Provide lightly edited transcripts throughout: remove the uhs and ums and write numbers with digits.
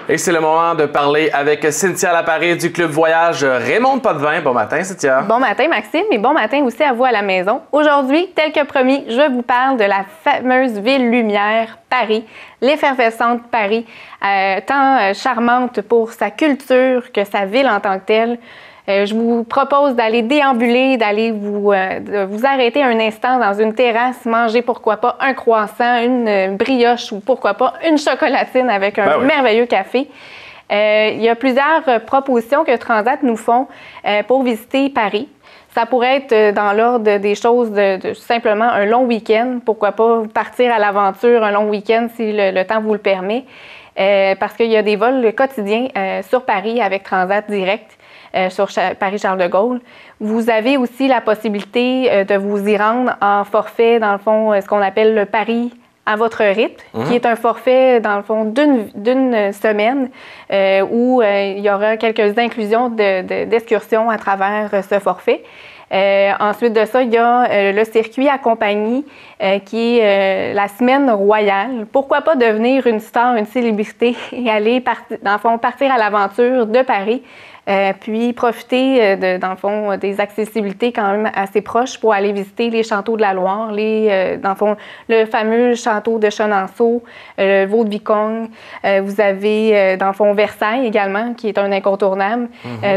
Et c'est le moment de parler avec Cynthia Laparé du Club Voyage Raymond Potvin. Bon matin, Cynthia. Bon matin, Maxime, et bon matin aussi à vous à la maison. Aujourd'hui, tel que promis, je vous parle de la fameuse ville lumière, Paris, l'effervescente Paris, tant charmante pour sa culture que sa ville en tant que telle. Je vous propose d'aller déambuler, d'aller vous arrêter un instant dans une terrasse, manger pourquoi pas un croissant, une brioche ou pourquoi pas une chocolatine avec un merveilleux café. Il y a plusieurs propositions que Transat nous font pour visiter Paris. Ça pourrait être dans l'ordre des choses de simplement un long week-end. Pourquoi pas partir à l'aventure un long week-end si le temps vous le permet. Parce qu'il y a des vols quotidiens sur Paris avec Transat direct. Sur Paris-Charles de Gaulle. Vous avez aussi la possibilité de vous y rendre en forfait, dans le fond, ce qu'on appelle le Paris à votre rythme, qui est un forfait, dans le fond, d'une semaine où il y aura quelques inclusions d'excursions à travers ce forfait. Ensuite de ça, il y a le circuit à compagnie qui est la semaine royale. Pourquoi pas devenir une star, une célébrité et aller, dans le fond, partir à l'aventure de Paris, puis profiter, dans le fond, des accessibilités quand même assez proches pour aller visiter les châteaux de la Loire, dans le fond, le fameux château de Chenonceau, le Vaux-de-Vicomte. Vous avez, dans le fond, Versailles également, qui est un incontournable.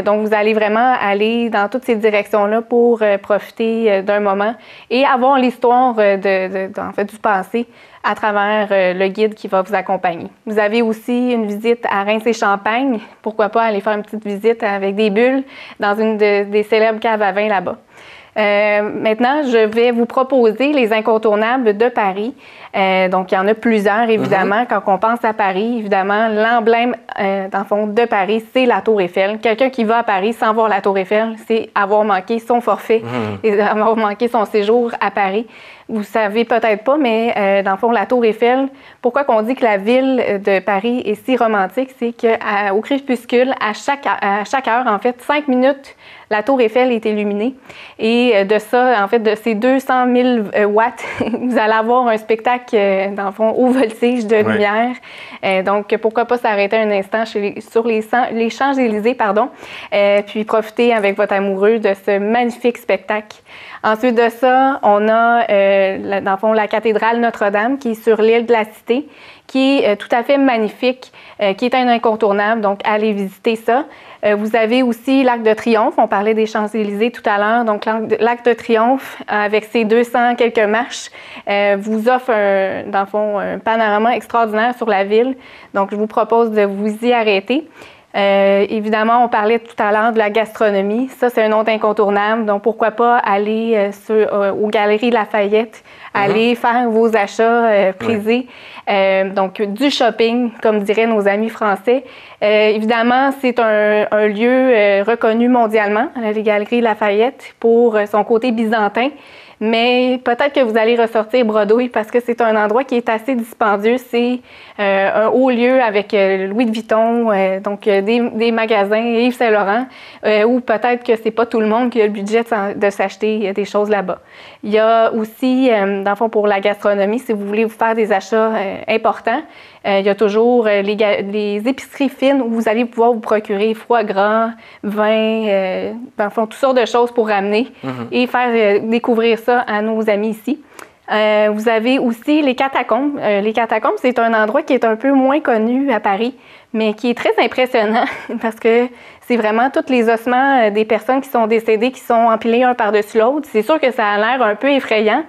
Donc, vous allez vraiment aller dans toutes ces directions-là pour profiter d'un moment et avoir l'histoire en fait, du passé à travers le guide qui va vous accompagner. Vous avez aussi une visite à Reims et Champagne. Pourquoi pas aller faire une petite visite avec des bulles dans une des célèbres caves à vin là-bas. Maintenant, je vais vous proposer les incontournables de Paris. Donc, il y en a plusieurs, évidemment. Quand on pense à Paris, évidemment, l'emblème, dans le fond, de Paris, c'est la Tour Eiffel. Quelqu'un qui va à Paris sans voir la Tour Eiffel, c'est avoir manqué son forfait et avoir manqué son séjour à Paris. Vous savez peut-être pas, mais dans le fond, la Tour Eiffel, pourquoi qu'on dit que la ville de Paris est si romantique, c'est qu'au crépuscule, à chaque heure, en fait, 5 minutes, la Tour Eiffel est illuminée. Et de ça, en fait, de ces 200 000 watts, vous allez avoir un spectacle, dans le fond, haut voltige de lumière. Donc, pourquoi pas s'arrêter un instant sur les Champs-Élysées, puis profiter avec votre amoureux de ce magnifique spectacle. Ensuite de ça, on a, dans le fond, la cathédrale Notre-Dame qui est sur l'île de la Cité, qui est tout à fait magnifique, qui est un incontournable, donc allez visiter ça. Vous avez aussi l'Arc de Triomphe, on parlait des Champs-Élysées tout à l'heure, donc l'Arc de Triomphe, avec ses 200 quelques marches, vous offre, dans le fond, un panorama extraordinaire sur la ville, donc je vous propose de vous y arrêter. Évidemment, on parlait tout à l'heure de la gastronomie. Ça, c'est un autre incontournable. Donc, pourquoi pas aller aux Galeries Lafayette, aller faire vos achats prisés. Donc, du shopping, comme diraient nos amis français. Évidemment, c'est un lieu reconnu mondialement, les Galeries Lafayette, pour son côté byzantin. Mais peut-être que vous allez ressortir bredouille parce que c'est un endroit qui est assez dispendieux. C'est un haut lieu avec Louis Vuitton, donc des magasins, Yves Saint-Laurent, ou peut-être que c'est pas tout le monde qui a le budget de s'acheter des choses là-bas. Il y a aussi, dans le fond, pour la gastronomie, si vous voulez vous faire des achats importants, il y a toujours les épiceries fines où vous allez pouvoir vous procurer foie gras, vin, dans le fond, toutes sortes de choses pour ramener et faire découvrir ça à nos amis ici. Vous avez aussi les catacombes. Les catacombes, c'est un endroit qui est un peu moins connu à Paris, mais qui est très impressionnant parce que c'est vraiment tous les ossements des personnes qui sont décédées qui sont empilés un par-dessus l'autre. C'est sûr que ça a l'air un peu effrayant,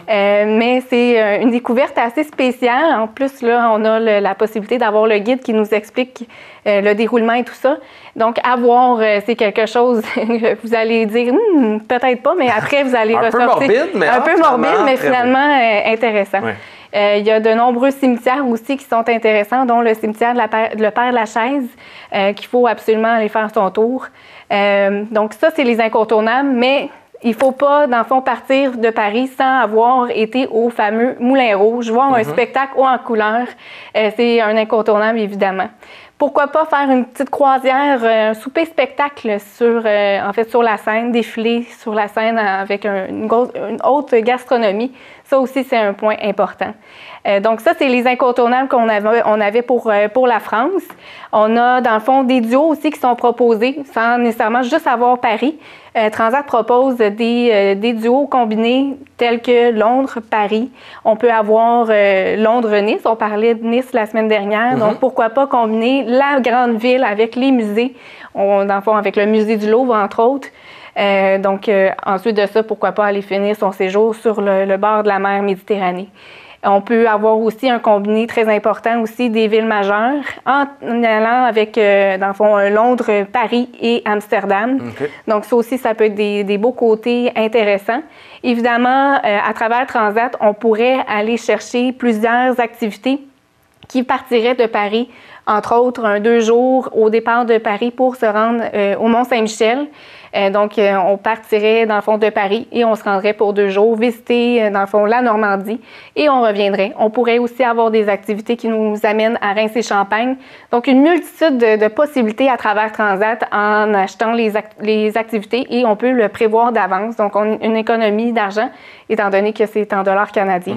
mais c'est une découverte assez spéciale. En plus, là, on a la possibilité d'avoir le guide qui nous explique le déroulement et tout ça. Donc, à voir, c'est quelque chose que vous allez dire, peut-être pas, mais après, vous allez ressortir. Un peu morbide, mais finalement intéressant. Ouais. Il y a de nombreux cimetières aussi qui sont intéressants, dont le cimetière de le Père-Lachaise, qu'il faut absolument aller faire son tour. Donc ça, c'est les incontournables, mais il ne faut pas, dans le fond, partir de Paris sans avoir été au fameux Moulin Rouge, voir un spectacle haut en couleur. C'est un incontournable, évidemment. Pourquoi pas faire une petite croisière, un souper spectacle sur la scène, défiler sur la scène avec une haute gastronomie. Ça aussi, c'est un point important. Donc ça, c'est les incontournables qu'on avait pour la France. On a, dans le fond, des duos aussi qui sont proposés, sans nécessairement juste avoir Paris. Transat propose des duos combinés tels que Londres-Paris. On peut avoir Londres-Nice. On parlait de Nice la semaine dernière. Donc, pourquoi pas combiner la grande ville avec les musées, dans le fond, avec le musée du Louvre, entre autres. Ensuite de ça, pourquoi pas aller finir son séjour sur le bord de la mer Méditerranée. On peut avoir aussi un combiné très important aussi des villes majeures en allant avec, dans le fond, Londres, Paris et Amsterdam. Okay. Donc, ça aussi, ça peut être des beaux côtés intéressants. Évidemment, à travers Transat, on pourrait aller chercher plusieurs activités qui partiraient de Paris, entre autres 2 jours au départ de Paris pour se rendre au Mont-Saint-Michel. On partirait dans le fond de Paris et on se rendrait pour 2 jours, visiter dans le fond la Normandie et on reviendrait. On pourrait aussi avoir des activités qui nous amènent à Reims et Champagne. Donc, une multitude de possibilités à travers Transat en achetant les activités et on peut le prévoir d'avance. Donc, on a une économie d'argent étant donné que c'est en dollars canadiens.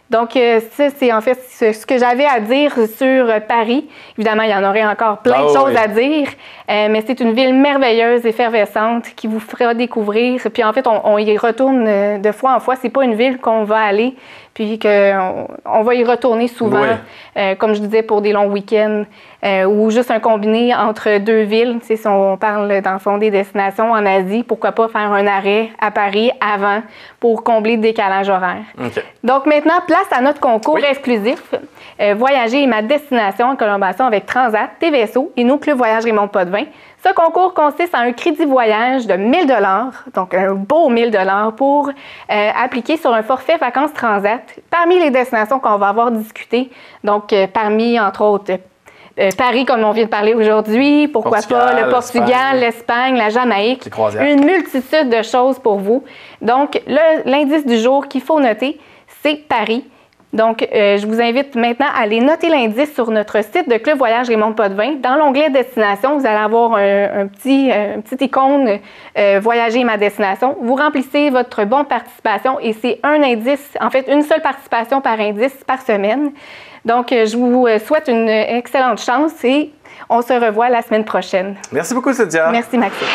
Donc, ça, c'est en fait ce que j'avais à dire sur Paris. Évidemment, il y en aurait encore plein de choses à dire, mais c'est une ville merveilleuse, effervescente, qui vous fera découvrir. Puis en fait, on y retourne de fois en fois. C'est pas une ville qu'on va aller, puis qu'on va y retourner souvent, comme je disais, pour des longs week-ends, ou juste un combiné entre 2 villes. Tu sais, si on parle, dans le fond, des destinations en Asie, pourquoi pas faire un arrêt à Paris avant pour combler le décalage horaire. Okay. Donc maintenant, place à notre concours exclusif. Voyager est ma destination en collaboration avec Transat, TVSO et nos clubs Voyage Raymond Potvin. Ce concours consiste en un crédit voyage de 1 000 $, donc un beau 1 000 $ pour appliquer sur un forfait vacances Transat parmi les destinations qu'on va avoir discutées. Donc, parmi, entre autres, Paris, comme on vient de parler aujourd'hui, pourquoi pas le Portugal, l'Espagne, la Jamaïque, une multitude de choses pour vous. Donc, l'indice du jour qu'il faut noter, c'est Paris. Donc, je vous invite maintenant à aller noter l'indice sur notre site de Club Voyage Raymond Potvin. Dans l'onglet Destination, vous allez avoir un petit icône Voyager ma destination. Vous remplissez votre bon de participation et c'est un indice, en fait, une seule participation par indice par semaine. Donc, je vous souhaite une excellente chance et on se revoit la semaine prochaine. Merci beaucoup, Cynthia. Merci, Maxime.